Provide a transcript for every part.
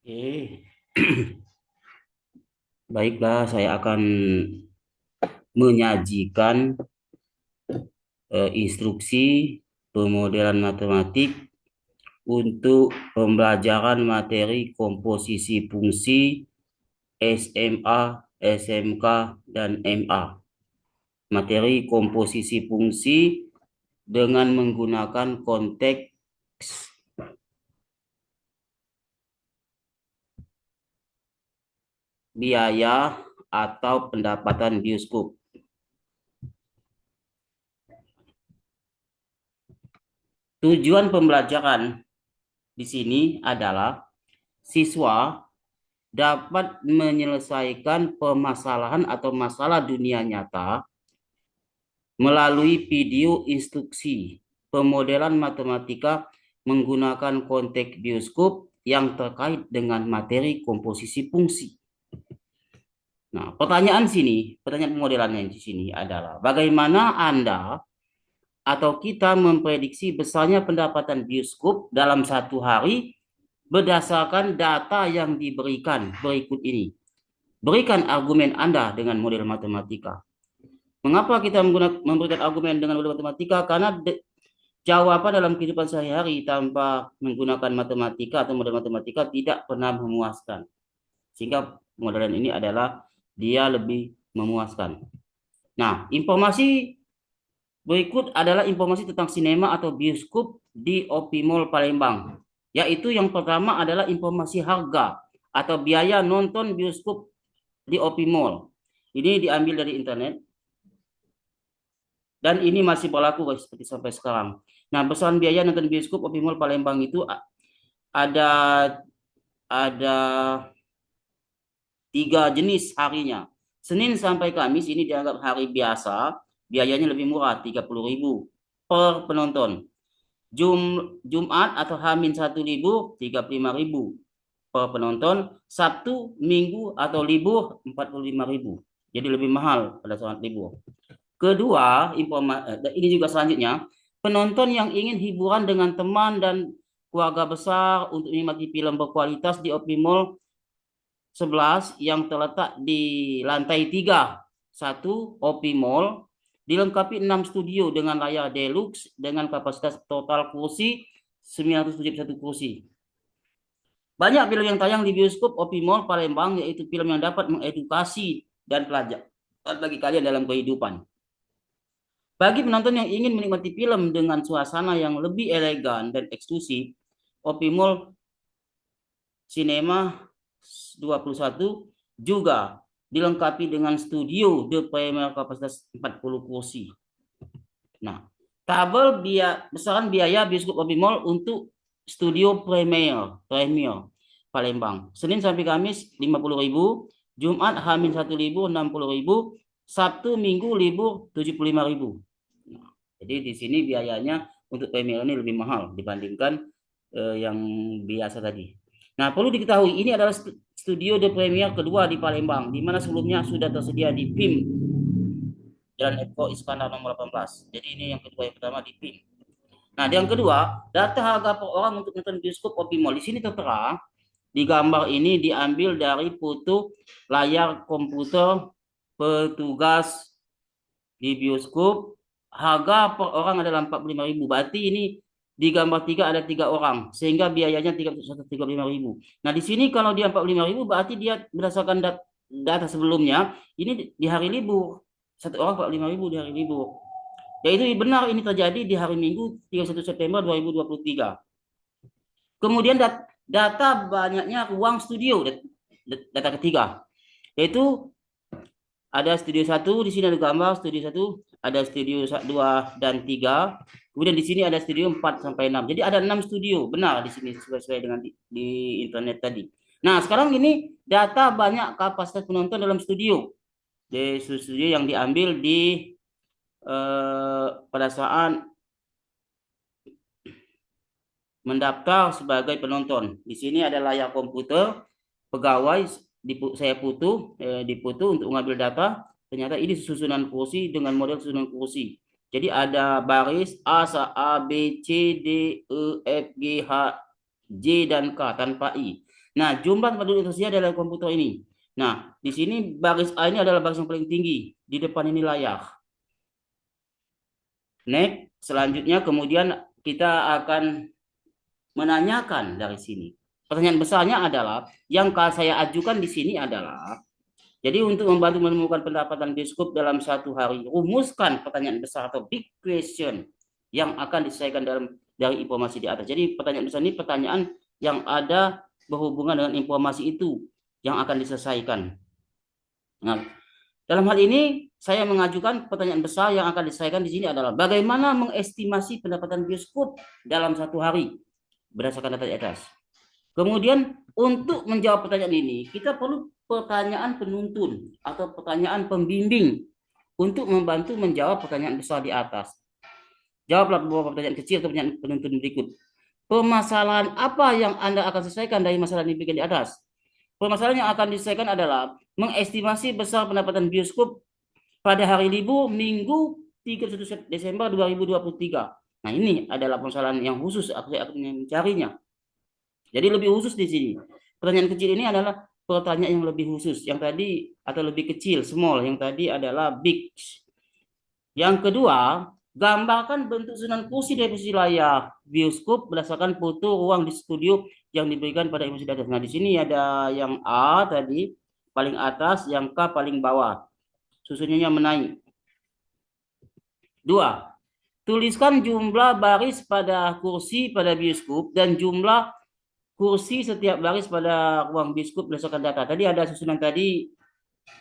Oke, baiklah saya akan menyajikan instruksi pemodelan matematik untuk pembelajaran materi komposisi fungsi SMA, SMK, dan MA. Materi komposisi fungsi dengan menggunakan konteks biaya atau pendapatan bioskop. Tujuan pembelajaran di sini adalah siswa dapat menyelesaikan permasalahan atau masalah dunia nyata melalui video instruksi pemodelan matematika menggunakan konteks bioskop yang terkait dengan materi komposisi fungsi. Nah, pertanyaan pemodelannya di sini adalah bagaimana Anda atau kita memprediksi besarnya pendapatan bioskop dalam satu hari berdasarkan data yang diberikan berikut ini. Berikan argumen Anda dengan model matematika. Mengapa kita memberikan argumen dengan model matematika? Karena jawaban dalam kehidupan sehari-hari tanpa menggunakan matematika atau model matematika tidak pernah memuaskan. Sehingga modelan ini adalah dia lebih memuaskan. Nah, informasi berikut adalah informasi tentang sinema atau bioskop di OP Mall Palembang. Yaitu yang pertama adalah informasi harga atau biaya nonton bioskop di OP Mall. Ini diambil dari internet. Dan ini masih berlaku guys, seperti sampai sekarang. Nah, besaran biaya nonton bioskop OP Mall Palembang itu ada ada 3 jenis harinya. Senin sampai Kamis ini dianggap hari biasa, biayanya lebih murah, 30.000 per penonton. Jumat atau H-1 libur, 35.000 per penonton. Sabtu, Minggu atau libur, 45.000. Jadi lebih mahal pada saat libur. Kedua, ini juga selanjutnya, penonton yang ingin hiburan dengan teman dan keluarga besar untuk menikmati film berkualitas di OP Mall 11 yang terletak di lantai 3, 1 OP Mall, dilengkapi 6 studio dengan layar deluxe dengan kapasitas total kursi 971 kursi. Banyak film yang tayang di bioskop OP Mall Palembang, yaitu film yang dapat mengedukasi dan pelajar bagi kalian dalam kehidupan. Bagi penonton yang ingin menikmati film dengan suasana yang lebih elegan dan eksklusif, OP Mall Cinema 21 juga dilengkapi dengan studio The Premier kapasitas 40 kursi. Nah, tabel besaran biaya bioskop OP Mall untuk studio Premier Palembang. Senin sampai Kamis 50.000, Jumat H-1 libur 60.000, Sabtu Minggu libur 75.000. Nah, jadi di sini biayanya untuk Premier ini lebih mahal dibandingkan yang biasa tadi. Nah, perlu diketahui ini adalah studio The Premier kedua di Palembang, di mana sebelumnya sudah tersedia di PIM Jalan Eko Iskandar nomor 18. Jadi ini yang kedua, yang pertama di PIM. Nah, yang kedua, data harga per orang untuk nonton bioskop OP Mall. Di sini tertera di gambar ini diambil dari foto layar komputer petugas di bioskop. Harga per orang adalah 45.000. Berarti ini di gambar 3 ada 3 orang, sehingga biayanya 135.000. Nah, di sini kalau dia 45.000 berarti dia berdasarkan data sebelumnya, ini di hari libur. Satu orang 45.000 di hari libur. Ya, itu benar, ini terjadi di hari Minggu 31 September 2023. Kemudian data banyaknya ruang studio, data ketiga, yaitu ada studio 1, di sini ada gambar studio 1, ada studio 2 dan 3. Kemudian di sini ada studio 4 sampai 6. Jadi ada 6 studio, benar di sini sesuai dengan di internet tadi. Nah, sekarang ini data banyak kapasitas penonton dalam studio. Di studio yang diambil pada saat mendaftar sebagai penonton. Di sini ada layar komputer, pegawai saya dipoto untuk mengambil data. Ternyata ini susunan kursi dengan model susunan kursi. Jadi ada baris A, B, C, D, E, F, G, H, J, dan K tanpa I. Nah, jumlah tempat duduk tersedia adalah komputer ini. Nah, di sini baris A ini adalah baris yang paling tinggi. Di depan ini layar. Next, selanjutnya kemudian kita akan menanyakan dari sini. Pertanyaan besarnya adalah, yang saya ajukan di sini adalah, jadi untuk membantu menemukan pendapatan bioskop dalam satu hari, rumuskan pertanyaan besar atau big question yang akan diselesaikan dari informasi di atas. Jadi pertanyaan besar ini pertanyaan yang ada berhubungan dengan informasi itu yang akan diselesaikan. Nah, dalam hal ini saya mengajukan pertanyaan besar yang akan diselesaikan di sini adalah bagaimana mengestimasi pendapatan bioskop dalam satu hari berdasarkan data di atas. Kemudian untuk menjawab pertanyaan ini, kita perlu pertanyaan penuntun atau pertanyaan pembimbing untuk membantu menjawab pertanyaan besar di atas. Jawablah beberapa pertanyaan kecil atau pertanyaan penuntun berikut. Permasalahan apa yang Anda akan selesaikan dari masalah yang diberikan di atas? Permasalahan yang akan diselesaikan adalah mengestimasi besar pendapatan bioskop pada hari libur Minggu 31 Desember 2023. Nah, ini adalah permasalahan yang khusus aku akan mencarinya. Jadi lebih khusus di sini. Pertanyaan kecil ini adalah pertanyaan yang lebih khusus. Yang tadi atau lebih kecil, small. Yang tadi adalah big. Yang kedua, gambarkan bentuk susunan kursi dari posisi layar bioskop berdasarkan foto ruang di studio yang diberikan pada informasi di atas. Nah, di sini ada yang A tadi paling atas, yang K paling bawah. Susunannya menaik. Dua, tuliskan jumlah baris pada kursi pada bioskop dan jumlah kursi setiap baris pada ruang bioskop berdasarkan data. Tadi ada susunan tadi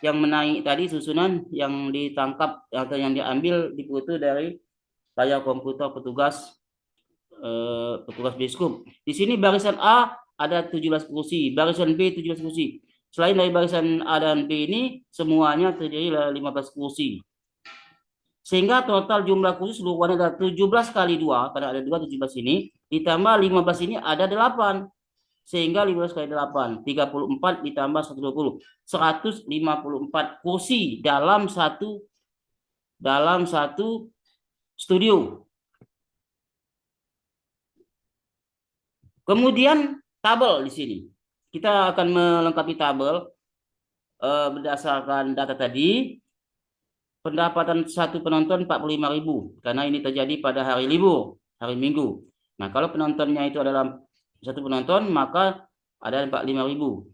yang menaik tadi, susunan yang ditangkap atau yang diambil di foto dari layar komputer petugas bioskop. Di sini barisan A ada 17 kursi, barisan B 17 kursi. Selain dari barisan A dan B ini semuanya terdiri dari 15 kursi. Sehingga total jumlah kursi seluruhnya adalah 17 kali 2, karena ada 2 17 ini, ditambah 15 ini ada 8. Sehingga 15 kali 8, 34 ditambah 120, 154 kursi dalam satu studio. Kemudian tabel di sini. Kita akan melengkapi tabel berdasarkan data tadi. Pendapatan satu penonton 45.000 karena ini terjadi pada hari libur, hari Minggu. Nah, kalau penontonnya itu adalah satu penonton, maka ada 45.000.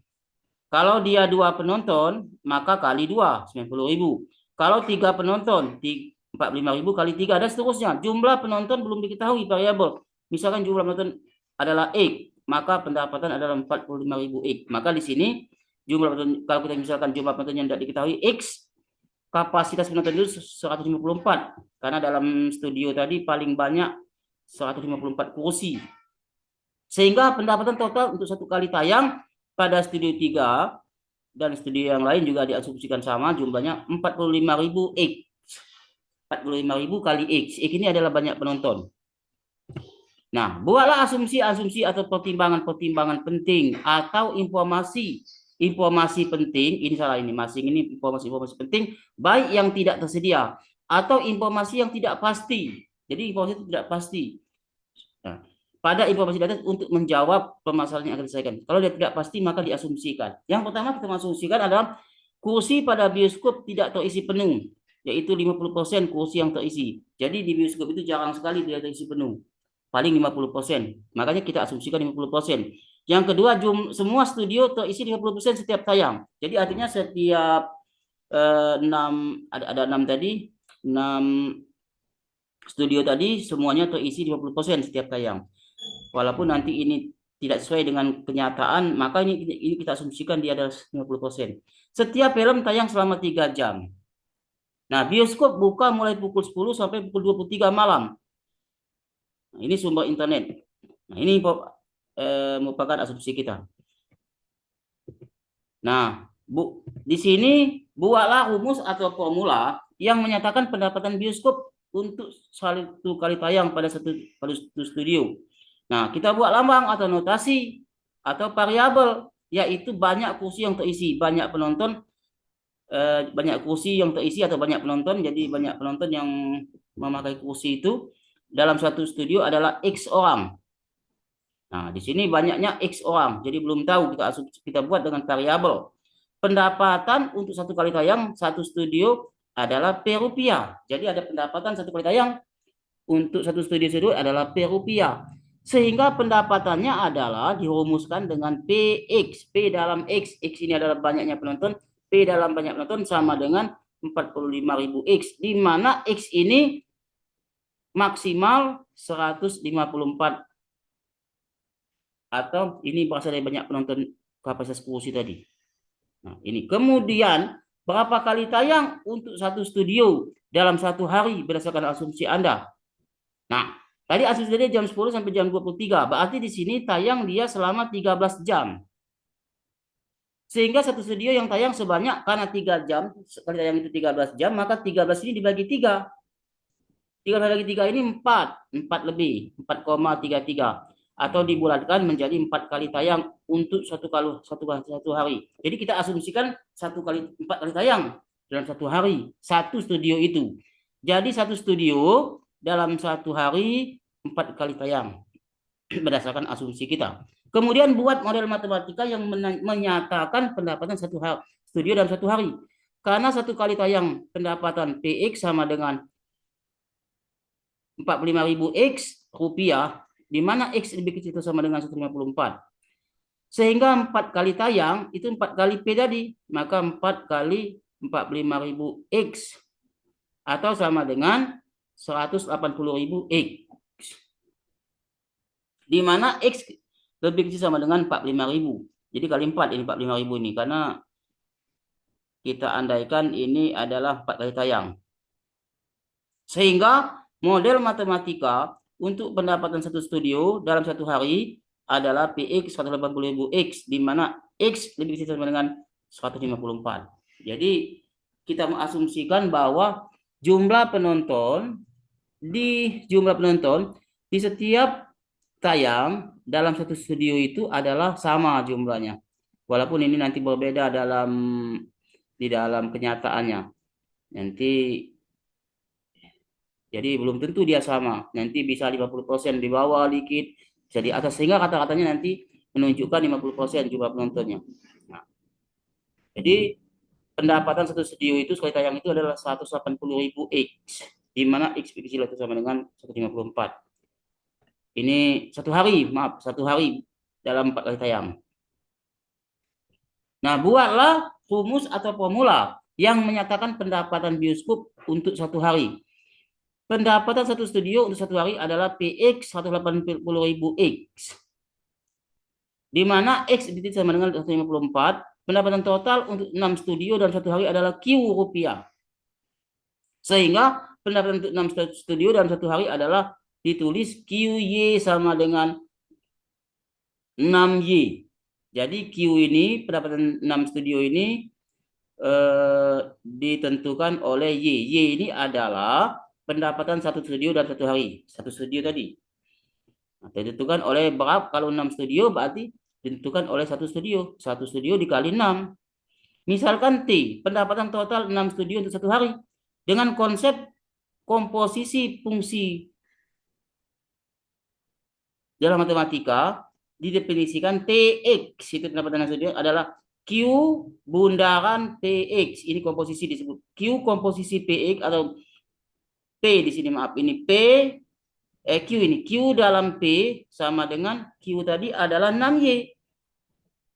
Kalau dia 2 penonton, maka kali 2, 90.000. Kalau 3 penonton, 45.000 kali 3, dan seterusnya. Jumlah penonton belum diketahui variabel. Misalkan jumlah penonton adalah X, maka pendapatan adalah 45.000 X. Maka di sini jumlah penonton, kalau kita misalkan jumlah penonton yang tidak diketahui X, kapasitas penonton itu 154. Karena dalam studio tadi paling banyak 154 kursi. Sehingga pendapatan total untuk satu kali tayang pada studio 3 dan studio yang lain juga diasumsikan sama, jumlahnya 45.000 X. 45.000 kali X. X ini adalah banyak penonton. Nah, buatlah asumsi-asumsi atau pertimbangan-pertimbangan penting atau informasi penting, ini salah ini, masing ini informasi penting, baik yang tidak tersedia atau informasi yang tidak pasti. Jadi informasi itu tidak pasti. Nah, pada informasi data untuk menjawab permasalahan yang akan diselesaikan. Kalau dia tidak pasti, maka diasumsikan. Yang pertama kita asumsikan adalah kursi pada bioskop tidak terisi penuh, yaitu 50% kursi yang terisi. Jadi di bioskop itu jarang sekali tidak terisi penuh. Paling 50%. Makanya kita asumsikan 50%. Yang kedua, semua studio terisi 50% setiap tayang. Jadi artinya setiap 6 ada 6 tadi, 6 studio tadi semuanya terisi 50% setiap tayang. Walaupun nanti ini tidak sesuai dengan kenyataan, maka ini kita asumsikan dia ada 50%. Setiap film tayang selama 3 jam. Nah, bioskop buka mulai pukul 10 sampai pukul 23 malam. Nah, ini sumber internet. Nah, ini merupakan asumsi kita. Nah, di sini buatlah rumus atau formula yang menyatakan pendapatan bioskop untuk satu kali tayang pada satu studio. Nah, kita buat lambang atau notasi atau variabel, yaitu banyak kursi yang terisi, banyak penonton, banyak kursi yang terisi atau banyak penonton. Jadi banyak penonton yang memakai kursi itu dalam satu studio adalah X orang. Nah, di sini banyaknya X orang, jadi belum tahu kita buat dengan variabel. Pendapatan untuk satu kali tayang satu studio adalah P rupiah. Jadi ada pendapatan satu kali tayang untuk satu studio adalah P rupiah. Sehingga pendapatannya adalah dirumuskan dengan PX. P dalam X. X ini adalah banyaknya penonton. P dalam banyak penonton sama dengan 45.000 X. Di mana X ini maksimal 154 atau ini berasal dari banyak penonton kapasitas kursi tadi. Nah, ini kemudian berapa kali tayang untuk satu studio dalam satu hari berdasarkan asumsi Anda. Nah, tadi asumsi dia jam 10 sampai jam 23. Berarti di sini tayang dia selama 13 jam. Sehingga satu studio yang tayang sebanyak karena 3 jam, sekali tayang itu 13 jam, maka 13 ini dibagi 3. 3 bagi 3 ini 4, 4 lebih, 4,33 atau dibulatkan menjadi 4 kali tayang untuk satu hari. Jadi kita asumsikan 4 kali tayang dalam satu hari, satu studio itu. Jadi satu studio dalam satu hari 4 kali tayang berdasarkan asumsi kita. Kemudian buat model matematika yang menyatakan pendapatan satu studio dalam satu hari. Karena satu kali tayang pendapatan PX sama dengan 45.000 X rupiah, di mana X lebih kecil itu sama dengan 154. Sehingga 4 kali tayang itu 4 kali P tadi, maka 4 kali 45.000 X atau sama dengan 180.000 X. Di mana X lebih kecil sama dengan 45.000. Jadi kali 4 ini 45.000 ini, karena kita andaikan ini adalah 4 kali tayang. Sehingga model matematika untuk pendapatan satu studio dalam satu hari adalah PX 180.000 X, di mana X lebih kecil sama dengan 154. Jadi kita mengasumsikan bahwa jumlah penonton di setiap tayang dalam satu studio itu adalah sama jumlahnya. Walaupun ini nanti berbeda di dalam kenyataannya. Nanti jadi belum tentu dia sama. Nanti bisa 50% di bawah dikit, bisa di atas, sehingga kata-katanya nanti menunjukkan 50% jumlah penontonnya. Nah, jadi pendapatan satu studio itu sekali tayang itu adalah 180.000 X, di mana X kecil itu sama dengan 154. Ini satu hari dalam 4 kali tayang. Nah, buatlah rumus atau formula yang menyatakan pendapatan bioskop untuk satu hari. Pendapatan satu studio untuk satu hari adalah PX 180.000 X. Di mana X itu sama dengan 154. Pendapatan total untuk 6 studio dalam satu hari adalah Q rupiah. Sehingga pendapatan untuk 6 studio dalam satu hari adalah ditulis QY sama dengan 6Y. Jadi Q ini, pendapatan 6 studio ini ditentukan oleh Y. Y ini adalah pendapatan satu studio dalam satu hari. Satu studio tadi. Nah, ditentukan oleh berapa? Kalau 6 studio berarti ditentukan oleh satu studio. Satu studio dikali 6. Misalkan T, pendapatan total 6 studio untuk satu hari. Dengan konsep komposisi fungsi dalam matematika, didefinisikan TX, itu pendapatan studio adalah Q bundaran PX. Ini komposisi disebut Q komposisi PX atau P di sini, maaf, ini Q ini Q dalam P sama dengan Q tadi adalah 6Y.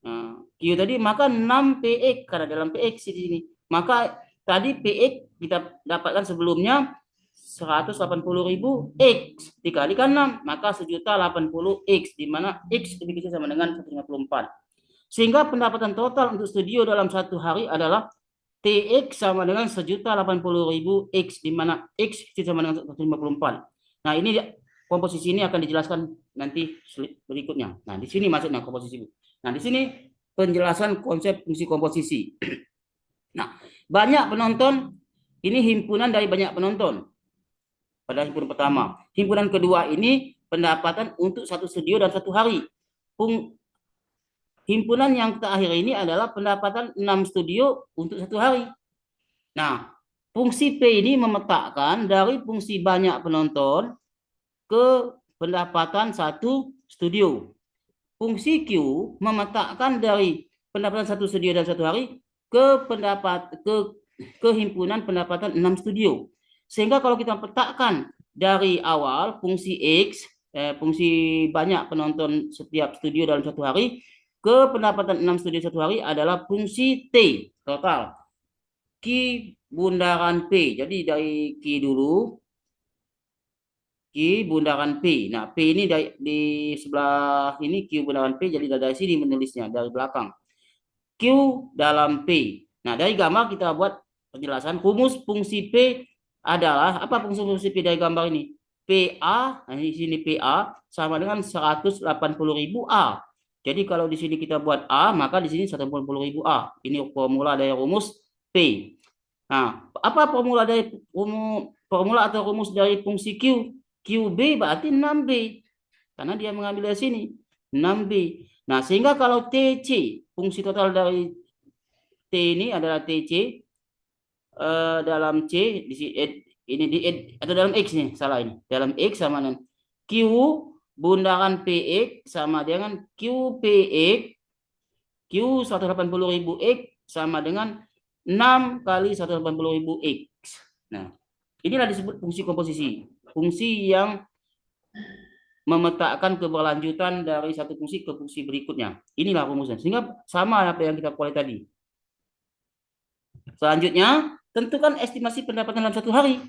Nah, Q tadi maka 6PX karena dalam PX di sini. Maka tadi PX kita dapatkan sebelumnya 180.000 X dikalikan 6 maka 1.080 X, di mana X lebih kecil sama dengan 154. Sehingga pendapatan total untuk studio dalam satu hari adalah TX sama dengan 1.080.000 X, di mana X kecil sama dengan 154. Nah, ini komposisi ini akan dijelaskan nanti berikutnya. Nah, di sini maksudnya komposisi. Nah, di sini penjelasan konsep fungsi komposisi. Nah, banyak penonton ini himpunan dari banyak penonton. Pada himpunan pertama. Himpunan kedua ini pendapatan untuk satu studio dan satu hari. Himpunan yang terakhir ini adalah pendapatan 6 studio untuk satu hari. Nah, fungsi P ini memetakan dari fungsi banyak penonton ke pendapatan satu studio. fungsi Q memetakan dari pendapatan satu studio dalam satu hari ke himpunan pendapatan 6 studio. Sehingga kalau kita petakan dari awal fungsi X, fungsi banyak penonton setiap studio dalam satu hari, ke pendapatan 6 studio satu hari adalah fungsi T total. Q bundaran P. Jadi dari Q dulu, Q bundaran P. Nah, P ini di sebelah ini Q bundaran P, jadi dari sini menulisnya, dari belakang. Q dalam P. Nah, dari gambar kita buat penjelasan. Rumus fungsi P adalah, apa fungsi P dari gambar ini? PA, nah di sini PA sama dengan 180.000 A. Jadi kalau di sini kita buat A, maka di sini 180.000 A. Ini formula dari rumus P. Nah, apa formula atau rumus dari fungsi Q? QB berarti 6B. Karena dia mengambil dari sini. 6B. Nah, sehingga kalau TC, fungsi total dari T ini adalah TC dalam C di sini ini di atau dalam X nih, salah ini. Dalam X sama dengan Q bundaran PX sama dengan QPX. Q 180.000 X sama dengan 6 kali 180.000 X. Nah, inilah disebut fungsi komposisi. Fungsi yang memetakan keberlanjutan dari satu fungsi ke fungsi berikutnya. Inilah rumusnya. Sehingga sama apa yang kita mulai tadi. Selanjutnya, tentukan estimasi pendapatan dalam satu hari.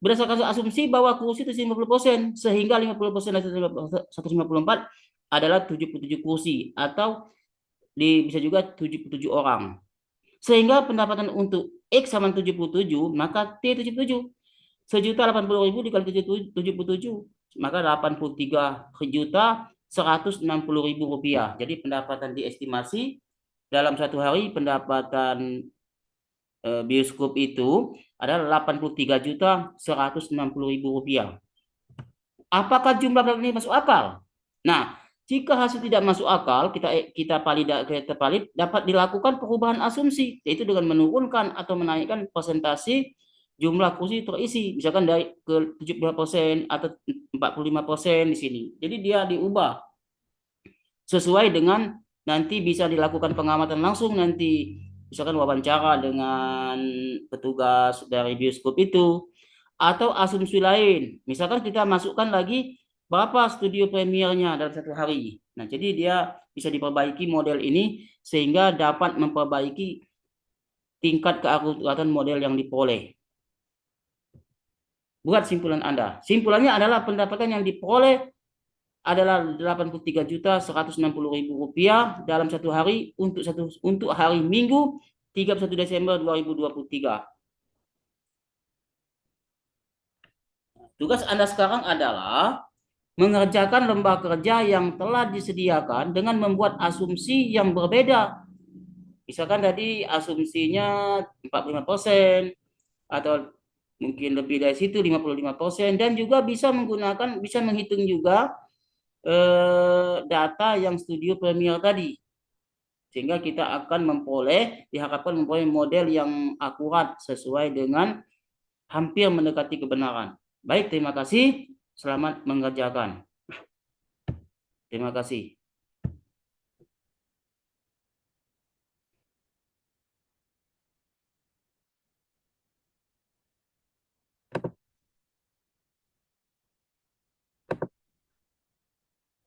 Berdasarkan asumsi bahwa kursi itu 50%, sehingga 50% dari 154 adalah 77 kursi, atau bisa juga 77 orang. Sehingga pendapatan untuk X sama 77, maka T 77. 1.080.000 dikali 77, maka 83.160.000 rupiah. Jadi pendapatan diestimasi dalam satu hari pendapatan bioskop itu adalah 83.160.000 rupiah. Apakah jumlah ini masuk akal? Nah, jika hasil tidak masuk akal, kita valid dapat dilakukan perubahan asumsi, yaitu dengan menurunkan atau menaikkan persentase jumlah kursi terisi, misalkan dari ke 70% atau 45% di sini. Jadi dia diubah sesuai dengan nanti bisa dilakukan pengamatan langsung nanti, misalkan wawancara dengan petugas dari bioskop itu, atau asumsi lain. Misalkan kita masukkan lagi berapa studio premiernya dalam satu hari. Nah, jadi dia bisa diperbaiki model ini sehingga dapat memperbaiki tingkat keakuratan model yang diperoleh. Buat simpulan Anda. Simpulannya adalah pendapatan yang diperoleh adalah 83.160.000 rupiah dalam satu hari untuk hari Minggu 31 Desember 2023. Tugas Anda sekarang adalah mengerjakan lembar kerja yang telah disediakan dengan membuat asumsi yang berbeda. Misalkan tadi asumsinya 45% atau mungkin lebih dari situ 55%, dan juga bisa menghitung juga data yang studio premier tadi, sehingga kita akan diharapkan memperoleh model yang akurat sesuai dengan hampir mendekati kebenaran. Baik, terima kasih. Selamat mengerjakan. Terima kasih.